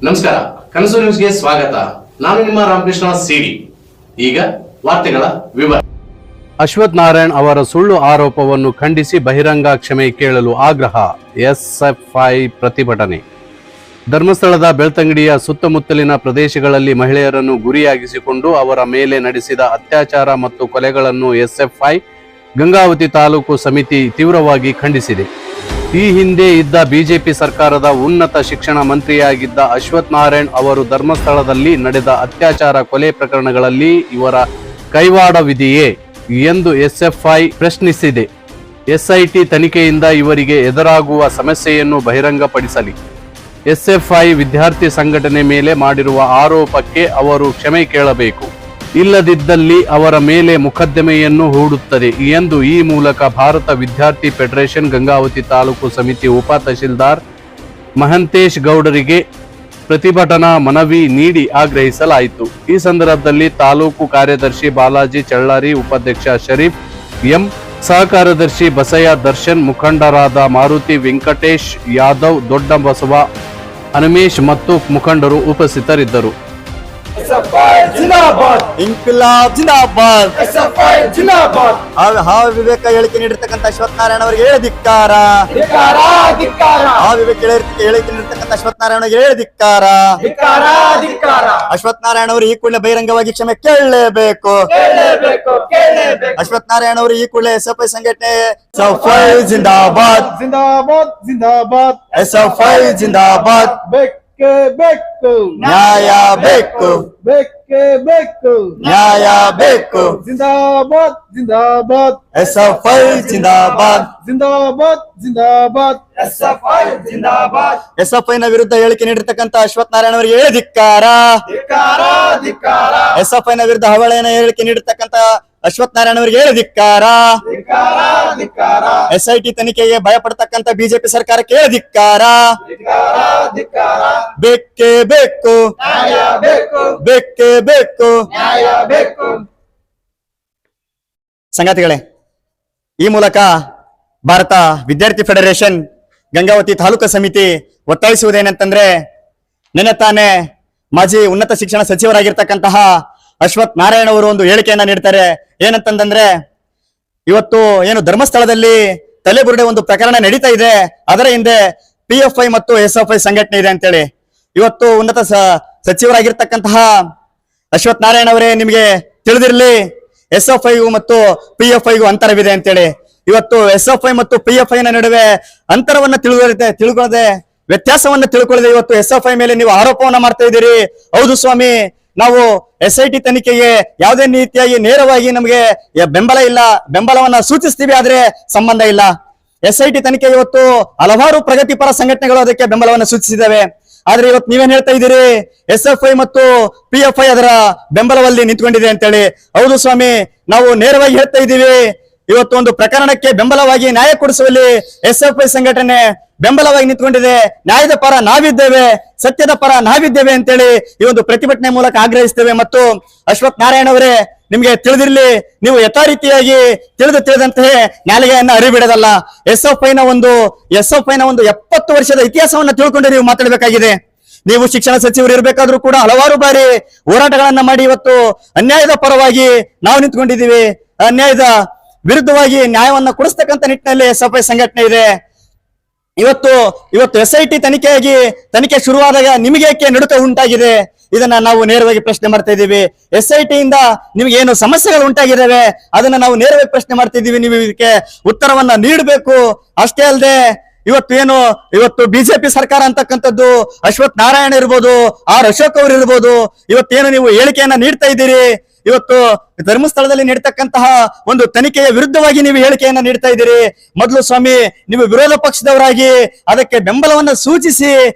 ನಮಸ್ಕಾರ, ಕನಸು ನ್ಯೂಸ್ಗೆ ಸ್ವಾಗತ. ನಾನು ನಿಮ್ಮ ರಾಮಕೃಷ್ಣ ಸಿಡಿ. ಈಗ ವಾರ್ತೆಗಳ ವಿವರ. ಅಶ್ವಥ್ ನಾರಾಯಣ್ ಅವರ ಸುಳ್ಳು ಆರೋಪವನ್ನು ಖಂಡಿಸಿ ಬಹಿರಂಗ ಕ್ಷಮೆ ಕೇಳಲು ಆಗ್ರಹ. ಎಸ್ಎಫ್ಐ ಪ್ರತಿಭಟನೆ. ಧರ್ಮಸ್ಥಳದ ಬೆಳ್ತಂಗಡಿಯ ಸುತ್ತಮುತ್ತಲಿನ ಪ್ರದೇಶಗಳಲ್ಲಿ ಮಹಿಳೆಯರನ್ನು ಗುರಿಯಾಗಿಸಿಕೊಂಡು ಅವರ ಮೇಲೆ ನಡೆಸಿದ ಅತ್ಯಾಚಾರ ಮತ್ತು ಕೊಲೆಗಳನ್ನು ಎಸ್ಎಫ್ಐ ಗಂಗಾವತಿ ತಾಲೂಕು ಸಮಿತಿ ತೀವ್ರವಾಗಿ ಖಂಡಿಸಿದೆ. ಈ ಹಿಂದೆ ಇದ್ದ ಬಿಜೆಪಿ ಸರ್ಕಾರದ ಉನ್ನತ ಶಿಕ್ಷಣ ಮಂತ್ರಿಯಾಗಿದ್ದ ಅಶ್ವಥ್ ನಾರಾಯಣ್ ಅವರು ಧರ್ಮಸ್ಥಳದಲ್ಲಿ ನಡೆದ ಅತ್ಯಾಚಾರ ಕೊಲೆ ಪ್ರಕರಣಗಳಲ್ಲಿ ಇವರ ಕೈವಾಡವಿದೆಯೇ ಎಂದು ಎಸ್ಎಫ್ಐ ಪ್ರಶ್ನಿಸಿದೆ. ಎಸ್ಐಟಿ ತನಿಖೆಯಿಂದ ಇವರಿಗೆ ಎದುರಾಗುವ ಸಮಸ್ಯೆಯನ್ನು ಬಹಿರಂಗಪಡಿಸಲಿ. ಎಸ್ಎಫ್ಐ ವಿದ್ಯಾರ್ಥಿ ಸಂಘಟನೆ ಮೇಲೆ ಮಾಡಿರುವ ಆರೋಪಕ್ಕೆ ಅವರು ಕ್ಷಮೆ ಕೇಳಬೇಕು, ಇಲ್ಲದಿದ್ದಲ್ಲಿ ಅವರ ಮೇಲೆ ಮೊಕದ್ದಮೆಯನ್ನು ಹೂಡುತ್ತದೆ ಎಂದು ಈ ಮೂಲಕ ಭಾರತ ವಿದ್ಯಾರ್ಥಿ ಫೆಡರೇಷನ್ ಗಂಗಾವತಿ ತಾಲೂಕು ಸಮಿತಿ ಉಪ ತಹಶೀಲ್ದಾರ್ ಮಹಂತೇಶ್ ಗೌಡರಿಗೆ ಪ್ರತಿಭಟನಾ ಮನವಿ ನೀಡಿ ಆಗ್ರಹಿಸಲಾಯಿತು. ಈ ಸಂದರ್ಭದಲ್ಲಿ ತಾಲೂಕು ಕಾರ್ಯದರ್ಶಿ ಬಾಲಾಜಿ ಚಳ್ಳಾರಿ, ಉಪಾಧ್ಯಕ್ಷ ಶರೀಫ್ ಎಂ, ಸಹ ಕಾರ್ಯದರ್ಶಿ ಬಸಯ್ಯ ದರ್ಶನ್, ಮುಖಂಡರಾದ ಮಾರುತಿ, ವೆಂಕಟೇಶ್ ಯಾದವ್, ದೊಡ್ಡ ಬಸವ, ಹನುಮೇಶ್ ಮತ್ತು ಮುಖಂಡರು ಉಪಸ್ಥಿತರಿದ್ದರು. ಇಂಕ್ಲಾಬ್ ಜಿಂದಾಬಾದ್, ಹಾವ ವಿವೇಕ ಹೇಳಿಕೆ ನೀಡಿರ್ತಕ್ಕಂಥ ಅಶ್ವಥ್ ನಾರಾಯಣ ಅವರಿಗೆ ಹೇಳಿ ಧಿಕ್ಕಾರ. ಹಾವ ವಿವೇಕ ಹೇಳಿಕೆ ನೀಡಿರ್ತಕ್ಕಂಥ ಅಶ್ವಥ್ ನಾರಾಯಣ ಅವರಿಗೆ ಹೇಳಿ ಧಿಕ್ಕಾರ. ಅಶ್ವಥ್ ನಾರಾಯಣ ಅವರು ಈ ಕೂಡಲೇ ಬಹಿರಂಗವಾಗಿ ಕ್ಷಮೆ ಕೇಳಲೇಬೇಕು. ಅಶ್ವಥ್ ನಾರಾಯಣ ಅವರು ಈ ಕೂಡಲೇ ಎಸ್ಎಫ್ಐ ಸಂಘಟನೆ ಎಸ್ಎಫ್ಐ ಜಿಂದಾಬಾದ್, ಜಿಂದಾಬಾದ್, ಎಸ್ಎಫ್ಐ ಜಿಂದಾಬಾದ್. ಬೇಕು ನ್ಯಾಯ, ಬೇಕು ಬೇಕು ನ್ಯಾಯ, ಬೇಕು ಜಿಂದಾಬಾದ್, ಜಿಂದಾಬಾದ್, ಎಸ್ಎಫ್ಐ ಜಿಂದಾಬಾದ್, ಜಿಂದಾಬಾದ್, ಜಿಂದಾಬಾದ್, ಎಸ್ಎಫ್ಐ ಜಿಂದಾಬಾದ್. ಎಸ್ಎಫ್ಐ ನ ವಿರುದ್ಧ ಹೇಳಿಕೆ ನೀಡಿರ್ತಕ್ಕಂಥ ಅಶ್ವಥ್ ನಾರಾಯಣ ಅವರಿಗೆ ಹೇಳಿ ಧಿಕ್ಕಾರ. ಎಸ್ಎಫ್ಐ ನ ವಿರುದ್ಧ ಹವಳೆಯನ್ನು ಹೇಳಿಕೆ ನೀಡಿರ್ತಕ್ಕಂಥ ಅಶ್ವಥ್ ನಾರಾಯಣ ಅವರಿಗೆ ಹೇಳಿ ಧಿಕ್ಕಾರ. ಎಸ್ಐಟಿ ತನಿಖೆಗೆ ಭಯಪಡ್ತಕ್ಕಂಥ ಬಿಜೆಪಿ ಸರ್ಕಾರಕ್ಕೆ ಹೇಳಿ ಧಿಕ್ಕಾರ. ಬೇಕೇ ಬೇಕು, ಬೇಕೇ ಬೇಕು. ಸಂಗಾತಿಗಳೇ, ಈ ಮೂಲಕ ಭಾರತ ವಿದ್ಯಾರ್ಥಿ ಫೆಡರೇಷನ್ ಗಂಗಾವತಿ ತಾಲೂಕು ಸಮಿತಿ ಒತ್ತಾಯಿಸುವುದೇನೆಂತಂದ್ರೆ, ನೆನೆ ತಾನೇ ಮಾಜಿ ಉನ್ನತ ಶಿಕ್ಷಣ ಸಚಿವರಾಗಿರ್ತಕ್ಕಂತಹ ಅಶ್ವಥ್ ನಾರಾಯಣ ಅವರು ಒಂದು ಹೇಳಿಕೆಯನ್ನ ನೀಡ್ತಾರೆ. ಏನಂತಂದ್ರೆ, ಇವತ್ತು ಏನು ಧರ್ಮಸ್ಥಳದಲ್ಲಿ ತಲೆಬುರುಡೆ ಒಂದು ಪ್ರಕರಣ ನಡೀತಾ ಇದೆ, ಅದರ ಹಿಂದೆ PFI ಮತ್ತು SFI ಸಂಘಟನೆ ಇದೆ ಅಂತೇಳಿ. ಇವತ್ತು ಉನ್ನತ ಸಚಿವರಾಗಿರ್ತಕ್ಕಂತಹ ಅಶ್ವಥ್ ನಾರಾಯಣ ಅವರೇ, ನಿಮಗೆ ತಿಳಿದಿರಲಿ, SFI ಮತ್ತು PFI ಅಂತರವಿದೆ ಅಂತೇಳಿ. ಇವತ್ತು SFI ಮತ್ತು PFI ನ ನಡುವೆ ಅಂತರವನ್ನ ತಿಳ್ಕೊಳ್ಳದೆ, ವ್ಯತ್ಯಾಸವನ್ನ ತಿಳ್ಕೊಳ್ಳದೆ ಇವತ್ತು SFI ಮೇಲೆ ನೀವು ಆರೋಪವನ್ನ ಮಾಡ್ತಾ ಇದ್ದೀರಿ. ಹೌದು ಸ್ವಾಮಿ, ನಾವು SIT ತನಿಖೆಗೆ ಯಾವುದೇ ರೀತಿಯಾಗಿ ನೇರವಾಗಿ ನಮಗೆ ಬೆಂಬಲ ಇಲ್ಲ, ಬೆಂಬಲವನ್ನ ಸೂಚಿಸ್ತೀವಿ, ಆದ್ರೆ ಸಂಬಂಧ ಇಲ್ಲ. SIT ತನಿಖೆ ಇವತ್ತು ಹಲವಾರು ಪ್ರಗತಿಪರ ಸಂಘಟನೆಗಳು ಅದಕ್ಕೆ ಬೆಂಬಲವನ್ನ ಸೂಚಿಸಿದ್ದಾವೆ. ಆದ್ರೆ ಇವತ್ತು ನೀವೇನ್ ಹೇಳ್ತಾ ಇದ್ದೀರಿ, SFI ಮತ್ತು PFI ಅದರ ಬೆಂಬಲದಲ್ಲಿ ನಿಂತ್ಕೊಂಡಿದೆ ಅಂತೇಳಿ. ಹೌದು ಸ್ವಾಮಿ, ನಾವು ನೇರವಾಗಿ ಹೇಳ್ತಾ ಇದ್ದೀವಿ, ಇವತ್ತು ಒಂದು ಪ್ರಕರಣಕ್ಕೆ ಬೆಂಬಲವಾಗಿ ನ್ಯಾಯ ಕೊಡಿಸುವಲ್ಲಿ SFI ಸಂಘಟನೆ ಬೆಂಬಲವಾಗಿ ನಿಂತ್ಕೊಂಡಿದೆ. ನ್ಯಾಯದ ಪರ ನಾವಿದ್ದೇವೆ, ಸತ್ಯದ ಪರ ನಾವಿದ್ದೇವೆ ಅಂತೇಳಿ ಈ ಒಂದು ಪ್ರತಿಭಟನೆ ಮೂಲಕ ಆಗ್ರಹಿಸ್ತೇವೆ. ಮತ್ತು ಅಶ್ವಥ್ ನಾರಾಯಣ ಅವರೇ, ನಿಮ್ಗೆ ತಿಳಿದಿರ್ಲಿ, ನೀವು ಯಥಾರೀತಿಯಾಗಿ ತಿಳಿದಂತೆ ನ್ಯಾಯಾಲಯನ್ನ ಅರಿಬಿಡೋದಲ್ಲ. SFI ನ ಒಂದು 70 ವರ್ಷದ ಇತಿಹಾಸವನ್ನ ತಿಳ್ಕೊಂಡು ನೀವು ಮಾತಾಡಬೇಕಾಗಿದೆ. ನೀವು ಶಿಕ್ಷಣ ಸಚಿವರು ಇರಬೇಕಾದ್ರೂ ಕೂಡ ಹಲವಾರು ಬಾರಿ ಹೋರಾಟಗಳನ್ನ ಮಾಡಿ ಇವತ್ತು ಅನ್ಯಾಯದ ಪರವಾಗಿ ನಾವು ನಿಂತ್ಕೊಂಡಿದ್ದೀವಿ. ಅನ್ಯಾಯದ ವಿರುದ್ಧವಾಗಿ ನ್ಯಾಯವನ್ನ ಕೊಡಿಸ್ತಕ್ಕಂಥ ನಿಟ್ಟಿನಲ್ಲಿ SFI ಸಂಘಟನೆ ಇದೆ. ಇವತ್ತು SIT ತನಿಖೆ ಶುರುವಾದಾಗ ನಿಮಗೆ ಏಕೆ ನಡುಕ ಉಂಟಾಗಿದೆ? ಇದನ್ನ ನಾವು ನೇರವಾಗಿ ಪ್ರಶ್ನೆ ಮಾಡ್ತಾ ಇದ್ದೀವಿ. SIT ಇಂದ ನಿಮ್ಗೆ ಏನು ಸಮಸ್ಯೆಗಳು ಉಂಟಾಗಿದ್ದಾವೆ ಅದನ್ನ ನಾವು ನೇರವಾಗಿ ಪ್ರಶ್ನೆ ಮಾಡ್ತಾ ಇದ್ದೀವಿ. ನೀವು ಇದಕ್ಕೆ ಉತ್ತರವನ್ನ ನೀಡಬೇಕು. ಅಷ್ಟೇ ಅಲ್ಲದೆ ಇವತ್ತು ಬಿಜೆಪಿ ಸರ್ಕಾರ ಅಂತಕ್ಕಂಥದ್ದು ಅಶ್ವಥ್ ನಾರಾಯಣ ಇರ್ಬೋದು, ಅಶೋಕ್ ಅವರು ಇರ್ಬೋದು, ಇವತ್ತೇನು ನೀವು ಹೇಳಿಕೆಯನ್ನ ನೀಡ್ತಾ ಇದ್ದೀರಿ, ಇವತ್ತು ಧರ್ಮಸ್ಥಳದಲ್ಲಿ ನಡೀತಕ್ಕಂತಹ ಒಂದು ತನಿಖೆಯ ವಿರುದ್ಧವಾಗಿ ನೀವು ಹೇಳಿಕೆಯನ್ನ ನೀಡ್ತಾ ಇದ್ದೀರಿ. ಮೊದಲು ಸ್ವಾಮಿ, ನೀವು ವಿರೋಧ ಪಕ್ಷದವರಾಗಿ ಅದಕ್ಕೆ ಬೆಂಬಲವನ್ನ ಸೂಚಿಸಿ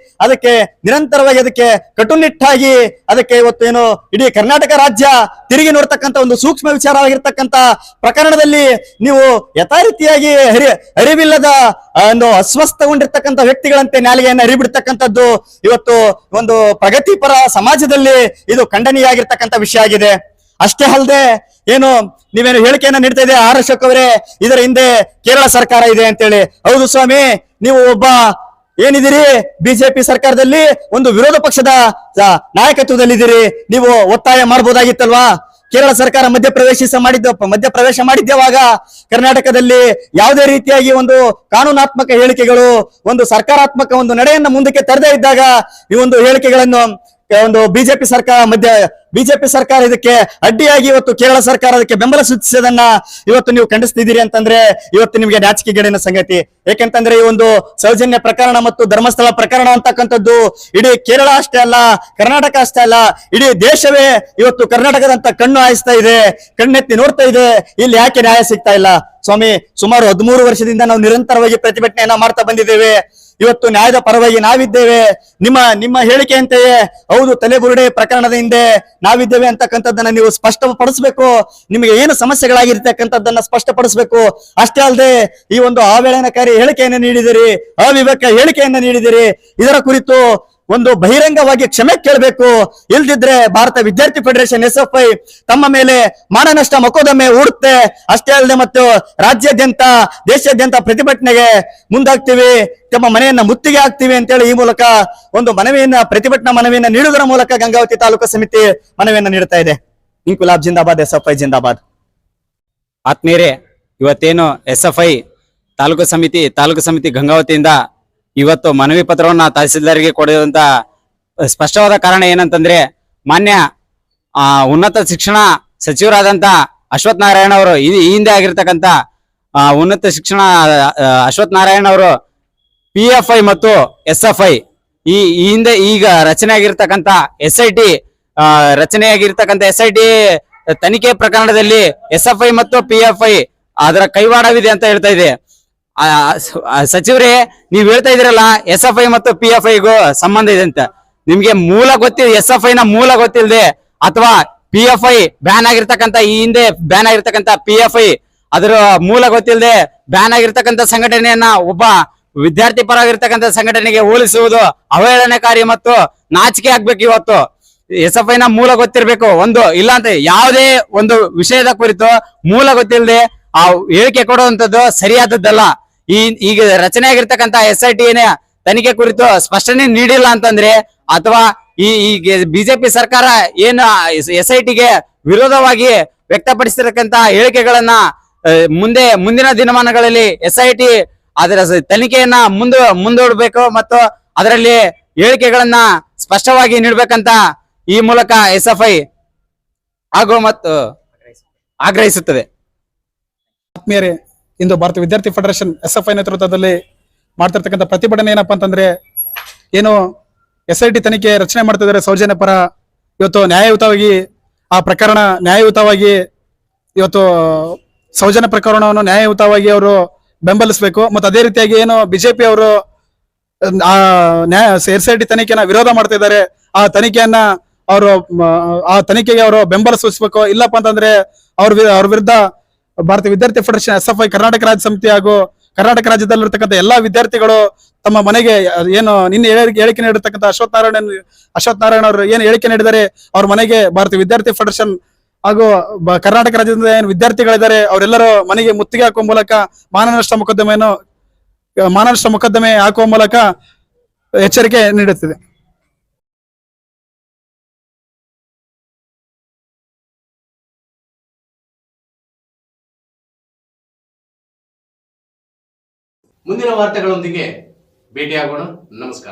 ಅದಕ್ಕೆ ನಿರಂತರವಾಗಿ ಅದಕ್ಕೆ ಕಟ್ಟುನಿಟ್ಟಾಗಿ ಅದಕ್ಕೆ ಇವತ್ತೇನು ಇಡೀ ಕರ್ನಾಟಕ ರಾಜ್ಯ ತಿರುಗಿ ನೋಡ್ತಕ್ಕಂಥ ಒಂದು ಸೂಕ್ಷ್ಮ ವಿಚಾರವಾಗಿರ್ತಕ್ಕಂಥ ಪ್ರಕರಣದಲ್ಲಿ ನೀವು ಯಥಾರೀತಿಯಾಗಿ ಅರಿವಿಲ್ಲದ ಒಂದು ಅಸ್ವಸ್ಥಗೊಂಡಿರ್ತಕ್ಕಂಥ ವ್ಯಕ್ತಿಗಳಂತೆ ನ್ಯಾಯಾಲಯನ್ನ ಅರಿಬಿಡ್ತಕ್ಕಂಥದ್ದು ಇವತ್ತು ಒಂದು ಪ್ರಗತಿಪರ ಸಮಾಜದಲ್ಲಿ ಇದು ಖಂಡನೀಯ ಆಗಿರ್ತಕ್ಕಂಥ ವಿಷಯ ಆಗಿದೆ. ಅಷ್ಟೇ ಅಲ್ಲದೆ ನೀವೇನು ಹೇಳಿಕೆಯನ್ನ ನೀಡ್ತಾ ಇದೆ ಅಶೋಕ್ ಅವರೇ, ಇದರ ಹಿಂದೆ ಕೇರಳ ಸರ್ಕಾರ ಇದೆ ಅಂತೇಳಿ. ಹೌದು ಸ್ವಾಮಿ, ನೀವು ಒಬ್ಬ ಏನಿದ್ದೀರಿ ಬಿಜೆಪಿ ಸರ್ಕಾರದಲ್ಲಿ ಒಂದು ವಿರೋಧ ಪಕ್ಷದ ನಾಯಕತ್ವದಲ್ಲಿದ್ದೀರಿ. ನೀವು ಒತ್ತಾಯ ಮಾಡಬಹುದಾಗಿತ್ತಲ್ವಾ? ಕೇರಳ ಸರ್ಕಾರ ಮಧ್ಯಪ್ರವೇಶ ಮಾಡಿದ್ದೇವಾಗ ಕರ್ನಾಟಕದಲ್ಲಿ ಯಾವುದೇ ರೀತಿಯಾಗಿ ಒಂದು ಕಾನೂನಾತ್ಮಕ ಹೇಳಿಕೆಗಳು, ಒಂದು ಸರ್ಕಾರಾತ್ಮಕ ಒಂದು ನಡೆಯನ್ನ ಮುಂದಕ್ಕೆ ತರದೇ ಇದ್ದಾಗ ಈ ಒಂದು ಹೇಳಿಕೆಗಳನ್ನು ಒಂದು ಬಿಜೆಪಿ ಸರ್ಕಾರ ಇದಕ್ಕೆ ಅಡ್ಡಿಯಾಗಿ ಇವತ್ತು ಕೇರಳ ಸರ್ಕಾರ ಅದಕ್ಕೆ ಬೆಂಬಲ ಸೂಚಿಸೋದನ್ನ ಇವತ್ತು ನೀವು ಖಂಡಿಸ್ತಿದ್ದೀರಿ ಅಂತಂದ್ರೆ ಇವತ್ತು ನಿಮಗೆ ನಾಚಿಕೆಗೇಡಿನ ಸಂಗತಿ. ಏಕೆಂತಂದ್ರೆ ಈ ಒಂದು ಸೌಜನ್ಯ ಪ್ರಕರಣ ಮತ್ತು ಧರ್ಮಸ್ಥಳ ಪ್ರಕರಣ ಅಂತಕ್ಕಂಥದ್ದು ಇಡೀ ಕೇರಳ ಅಷ್ಟೇ ಅಲ್ಲ, ಕರ್ನಾಟಕ ಅಷ್ಟೇ ಅಲ್ಲ, ಇಡೀ ದೇಶವೇ ಇವತ್ತು ಕರ್ನಾಟಕದಂತ ಕಣ್ಣು ಹಾಯಿಸ್ತಾ ಇದೆ, ಕಣ್ಣೆತ್ತಿ ನೋಡ್ತಾ ಇದೆ. ಇಲ್ಲಿ ಯಾಕೆ ನ್ಯಾಯ ಸಿಗ್ತಾ ಇಲ್ಲ ಸ್ವಾಮಿ? ಸುಮಾರು 13 ವರ್ಷದಿಂದ ನಾವು ನಿರಂತರವಾಗಿ ಪ್ರತಿಭಟನೆಯನ್ನ ಮಾಡ್ತಾ ಬಂದಿದ್ದೇವೆ. ಇವತ್ತು ನ್ಯಾಯದ ಪರವಾಗಿ ನಾವಿದ್ದೇವೆ. ನಿಮ್ಮ ಹೇಳಿಕೆಯಂತೆಯೇ ಹೌದು, ತಲೆಬುರುಡೆ ಪ್ರಕರಣದ ಹಿಂದೆ ನಾವಿದ್ದೇವೆ ಅಂತಕ್ಕಂಥದ್ದನ್ನ ನೀವು ಸ್ಪಷ್ಟಪಡಿಸಬೇಕು. ನಿಮಗೆ ಏನು ಸಮಸ್ಯೆಗಳಾಗಿರ್ತಕ್ಕಂಥದ್ದನ್ನ ಸ್ಪಷ್ಟಪಡಿಸಬೇಕು. ಅಷ್ಟೇ ಅಲ್ಲದೆ ಈ ಒಂದು ಆವೇಳನಕಾರಿ ಹೇಳಿಕೆಯನ್ನು ನೀಡಿದಿರಿ, ಅವಿವೇಕ ಹೇಳಿಕೆಯನ್ನು ನೀಡಿದಿರಿ. ಇದರ ಕುರಿತು ಒಂದು ಬಹಿರಂಗವಾಗಿ ಕ್ಷಮೆ ಕೇಳಬೇಕು. ಇಲ್ದಿದ್ರೆ ಭಾರತ ವಿದ್ಯಾರ್ಥಿ ಫೆಡರೇಷನ್ SFI ತಮ್ಮ ಮೇಲೆ ಮಾನನಷ್ಟ ಮೊಕದ್ದಮೆ ಹೂಡುತ್ತೆ. ಅಷ್ಟೇ ಅಲ್ಲದೆ ಮತ್ತು ರಾಜ್ಯಾದ್ಯಂತ ದೇಶಾದ್ಯಂತ ಪ್ರತಿಭಟನೆಗೆ ಮುಂದಾಗ್ತೀವಿ, ತಮ್ಮ ಮನೆಯನ್ನ ಮುತ್ತಿಗೆ ಹಾಕ್ತೀವಿ ಅಂತೇಳಿ ಈ ಮೂಲಕ ಒಂದು ಪ್ರತಿಭಟನಾ ಮನವಿಯನ್ನ ನೀಡುವುದರ ಮೂಲಕ ಗಂಗಾವತಿ ತಾಲೂಕು ಸಮಿತಿ ಮನವಿಯನ್ನ ನೀಡುತ್ತಾ ಇದೆ. ಇನ್ಕುಲಾಬ್ ಜಿಂದಾಬಾದ್, SFI ಜಿಂದಾಬಾದ್. ಆತ್ಮೀಯರೇ, ಇವತ್ತೇನು SFI ತಾಲೂಕು ಸಮಿತಿ ಗಂಗಾವತಿಯಿಂದ ಇವತ್ತು ಮನವಿ ಪತ್ರವನ್ನ ತಹಸೀಲ್ದಾರ್ಗೆ ಕೊಡುವಂತ ಸ್ಪಷ್ಟವಾದ ಕಾರಣ ಏನಂತಂದ್ರೆ, ಮಾನ್ಯ ಉನ್ನತ ಶಿಕ್ಷಣ ಸಚಿವರಾದಂತ ಅಶ್ವಥ್ ನಾರಾಯಣ ಅವರು ಈ ಹಿಂದೆ ಆಗಿರ್ತಕ್ಕಂಥ ಉನ್ನತ ಶಿಕ್ಷಣ ಅಶ್ವಥ್ ನಾರಾಯಣ ಅವರು PFI ಮತ್ತು SFI ಈ ಹಿಂದೆ ಈಗ ರಚನೆಯಾಗಿರ್ತಕ್ಕಂಥ SIT ತನಿಖೆ ಪ್ರಕರಣದಲ್ಲಿ SFI ಮತ್ತು PFI ಅದರ ಕೈವಾಡವಿದೆ ಅಂತ ಹೇಳ್ತಾ ಇದೆ. ಸಚಿವರೇ, ನೀವ್ ಹೇಳ್ತಾ ಇದೀರಲ್ಲ SFI ಮತ್ತು PFI ಗೂ ಸಂಬಂಧ ಇದೆ ಅಂತ. ನಿಮ್ಗೆ ಮೂಲ SFI ನ ಮೂಲ ಗೊತ್ತಿಲ್ಲದೆ ಅಥವಾ PFI ಬ್ಯಾನ್ ಆಗಿರ್ತಕ್ಕಂಥ ಈ ಹಿಂದೆ ಬ್ಯಾನ್ ಆಗಿರ್ತಕ್ಕಂಥ PFI ಅದರ ಮೂಲ ಗೊತ್ತಿಲ್ಲದೆ ಬ್ಯಾನ್ ಆಗಿರ್ತಕ್ಕಂಥ ಸಂಘಟನೆಯನ್ನ ಒಬ್ಬ ವಿದ್ಯಾರ್ಥಿ ಪರವಾಗಿರ್ತಕ್ಕಂಥ ಸಂಘಟನೆಗೆ ಹೋಲಿಸುವುದು ಅವಹೇಳನಕಾರಿ ಮತ್ತು ನಾಚಿಕೆ ಆಗ್ಬೇಕು. ಇವತ್ತು SFI ನ ಮೂಲ ಗೊತ್ತಿರ್ಬೇಕು. ಇಲ್ಲ ಅಂತ ಯಾವುದೇ ಒಂದು ವಿಷಯದ ಕುರಿತು ಮೂಲ ಗೊತ್ತಿಲ್ಲದೆ ಆ ಹೇಳಿಕೆ ಕೊಡುವಂತದ್ದು ಸರಿಯಾದದ್ದಲ್ಲ. ಈಗ ರಚನೆ ಆಗಿರ್ತಕ್ಕಂಥ SIT ತನಿಖೆ ಕುರಿತು ಸ್ಪಷ್ಟನೆ ನೀಡಿಲ್ಲ ಅಂತಂದ್ರೆ, ಅಥವಾ ಈ ಬಿಜೆಪಿ ಸರ್ಕಾರ ಏನು SITಗೆ ವಿರೋಧವಾಗಿ ವ್ಯಕ್ತಪಡಿಸಿರ್ತಕ್ಕಂಥ ಹೇಳಿಕೆಗಳನ್ನ ಮುಂದಿನ ದಿನಮಾನಗಳಲ್ಲಿ SIT ಅದರ ತನಿಖೆಯನ್ನ ಮುಂದೂಡಬೇಕು ಮತ್ತು ಅದರಲ್ಲಿ ಹೇಳಿಕೆಗಳನ್ನ ಸ್ಪಷ್ಟವಾಗಿ ನೀಡಬೇಕಂತ ಈ ಮೂಲಕ SFI ಹಾಗೂ ಮತ್ತು ಆಗ್ರಹಿಸುತ್ತದೆ. ಆತ್ಮೀಯರೇ, ಇಂದು ಭಾರತ ವಿದ್ಯಾರ್ಥಿ ಫೆಡರೇಷನ್ SFI ನೇತೃತ್ವದಲ್ಲಿ ಮಾಡ್ತಿರ್ತಕ್ಕಂಥ ಪ್ರತಿಭಟನೆ ಏನಪ್ಪಾ ಅಂತಂದ್ರೆ, ಏನು SIT ತನಿಖೆ ರಚನೆ ಮಾಡ್ತಿದ್ದಾರೆ ಸೌಜನ್ಯ ಪರ. ಇವತ್ತು ನ್ಯಾಯಯುತವಾಗಿ ಆ ಪ್ರಕರಣ ಇವತ್ತು ಸೌಜನ್ಯ ಪ್ರಕರಣವನ್ನು ನ್ಯಾಯಯುತವಾಗಿ ಅವರು ಬೆಂಬಲಿಸಬೇಕು. ಮತ್ತು ಅದೇ ರೀತಿಯಾಗಿ ಏನು ಬಿಜೆಪಿ ಅವರು SIT ತನಿಖೆನ ವಿರೋಧ ಮಾಡ್ತಾ ಇದ್ದಾರೆ, ಆ ತನಿಖೆಗೆ ಅವರು ಬೆಂಬಲ ಸೂಚಿಸಬೇಕು. ಇಲ್ಲಪ್ಪ ಅಂತಂದ್ರೆ ಅವ್ರ ವಿರುದ್ಧ ಭಾರತ ವಿದ್ಯಾರ್ಥಿ ಫೆಡರೇಷನ್ SFI ಕರ್ನಾಟಕ ರಾಜ್ಯ ಸಮಿತಿ ಹಾಗೂ ಕರ್ನಾಟಕ ರಾಜ್ಯದಲ್ಲಿರ್ತಕ್ಕಂಥ ಎಲ್ಲಾ ವಿದ್ಯಾರ್ಥಿಗಳು ತಮ್ಮ ಮನೆಗೆ ಏನು ನಿನ್ನೆ ಹೇಳಿಕೆ ನೀಡಿರ್ತಕ್ಕಂಥ ಅಶ್ವಥ್ ನಾರಾಯಣ ಅವರು ಏನು ಹೇಳಿಕೆ ನೀಡಿದ್ದಾರೆ, ಅವ್ರ ಮನೆಗೆ ಭಾರತ ವಿದ್ಯಾರ್ಥಿ ಫೆಡರೇಷನ್ ಹಾಗೂ ಕರ್ನಾಟಕ ರಾಜ್ಯದಿಂದ ಏನು ವಿದ್ಯಾರ್ಥಿಗಳಿದ್ದಾರೆ ಅವರೆಲ್ಲರೂ ಮನೆಗೆ ಮುತ್ತಿಗೆ ಹಾಕುವ ಮೂಲಕ ಮಾನನಷ್ಟ ಮೊಕದ್ದಮೆ ಹಾಕುವ ಮೂಲಕ ಎಚ್ಚರಿಕೆ ನೀಡುತ್ತಿದೆ. ಮುಂದಿನ ವಾರ್ತೆಗಳೊಂದಿಗೆ ಭೇಟಿಯಾಗೋಣ. ನಮಸ್ಕಾರ.